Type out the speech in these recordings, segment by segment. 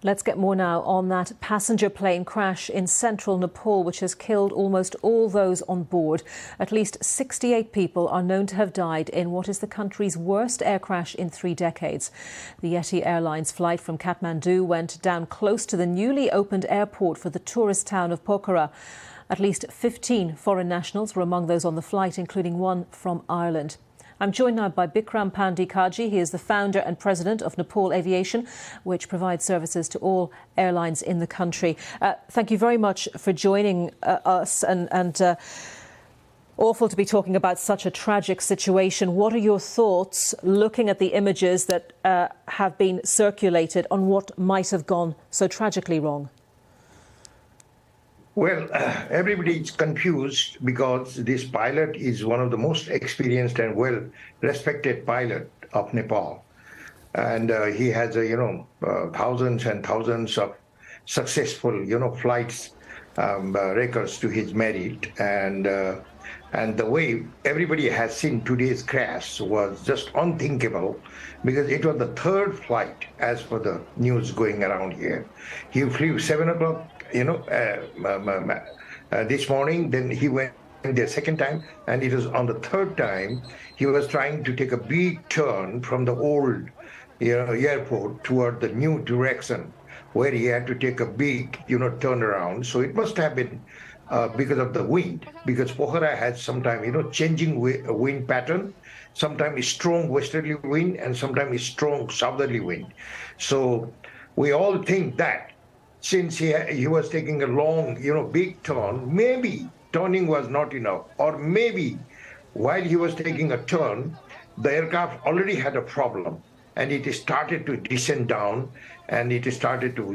Let's get more now on that passenger plane crash in central Nepal, which has killed almost all those on board. At least 68 people are known to have died in what is the country's worst air crash in 3 decades. The Yeti Airlines flight from Kathmandu went down close to the newly opened airport for the tourist town of Pokhara. At least 15 foreign nationals were among those on the flight, including one from Ireland. I'm joined now by Bikram Pandey KAAJI. He is the founder and president of Nepal Aviation, which provides services to all airlines in the country. Thank you very much for joining us, and awful to be talking about such a tragic situation. What are your thoughts, looking at the images that have been circulated, on what might have gone so tragically wrong? Well, everybody is confused because this pilot is one of the most experienced and well-respected pilot of Nepal. And he has, thousands and thousands of successful, flights records to his merit. And the way everybody has seen today's crash was just unthinkable, because it was the third flight as per the news going around here. He flew 7 o'clock. This morning, then he went the second time, and it was on the third time he was trying to take a big turn from the old airport toward the new direction, where he had to take a big turnaround. So it must have been because of the wind, because Pokhara has sometimes changing wind pattern, sometimes strong westerly wind and sometimes strong southerly wind. So we all think that since he was taking a long, big turn, maybe turning was not enough, or maybe while he was taking a turn, the aircraft already had a problem, and it started to descend down, and it started to,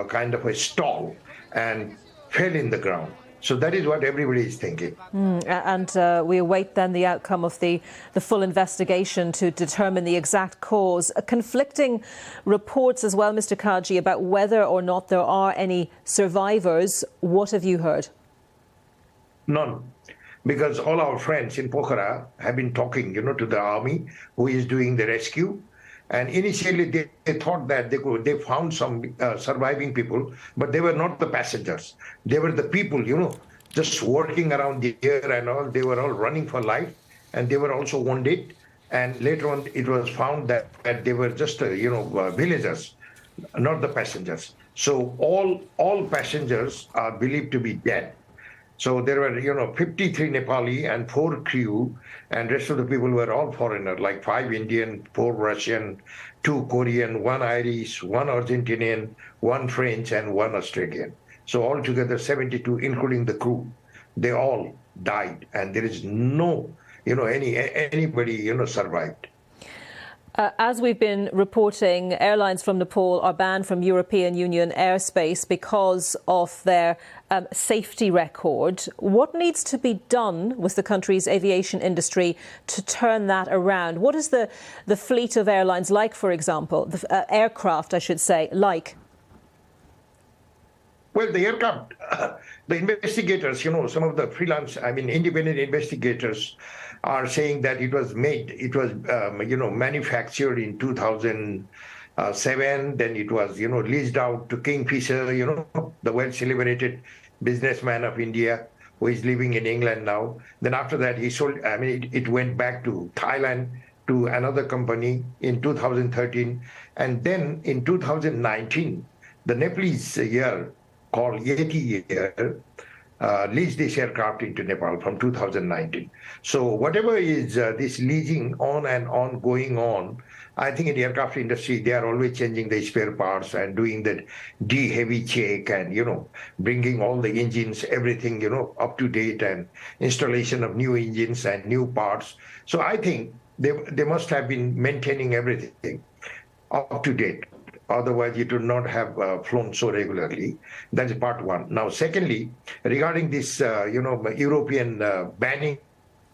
kind of a stall and fell in the ground. So that is what everybody is thinking. And we await then the outcome of the full investigation to determine the exact cause. Conflicting reports as well, Mr. KAAJI, about whether or not there are any survivors. What have you heard? None. Because all our friends in Pokhara have been talking, to the army who is doing the rescue. And initially, they thought that they found some surviving people, but they were not the passengers. They were the people, just working around the air and all. They were all running for life, and they were also wounded. And later on, it was found that they were just, villagers, not the passengers. So all passengers are believed to be dead. So there were, 53 Nepali and 4 crew, and rest of the people were all foreigner, like 5 Indian, 4 Russian, 2 Korean, 1 Irish, 1 Argentinian, 1 French, and 1 Australian. So altogether 72, including the crew. They all died, and there is no, anybody, survived. As we've been reporting, airlines from Nepal are banned from European Union airspace because of their safety record. What needs to be done with the country's aviation industry to turn that around? What is the fleet of airlines like, for example, the aircraft, I should say, like? Well, the aircraft, the investigators, some of the freelance, independent investigators are saying that it was manufactured in 2007. Then it was, leased out to Kingfisher, the well-celebrated businessman of India who is living in England now. Then after that, he sold, it went back to Thailand to another company in 2013. And then in 2019, the Nepalese year called Yeti year, leased this aircraft into Nepal from 2019. So whatever is this leasing on and on going on, I think in the aircraft industry, they are always changing the spare parts and doing the D-heavy check and, bringing all the engines, everything, up to date, and installation of new engines and new parts. So I think they must have been maintaining everything up to date. Otherwise, it would not have flown so regularly. That is part one. Now, secondly, regarding this, European banning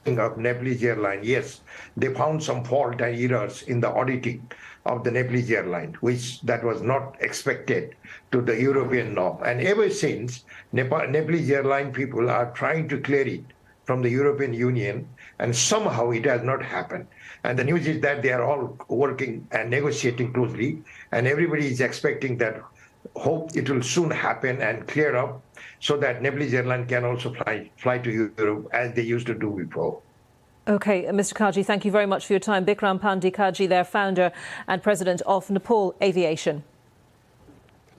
of Nepalese airline, yes, they found some fault and errors in the auditing of the Nepalese airline, which that was not expected to the European norm. And ever since, Nepalese airline people are trying to clear it from the European Union, and somehow it has not happened. And the news is that they are all working and negotiating closely, and everybody is expecting that hope it will soon happen and clear up so that Nepalese airline can also fly to Europe as they used to do before. OK, Mr. KAAJI, thank you very much for your time. Bikram Pandey KAAJI, their founder and president of Nepal Aviation.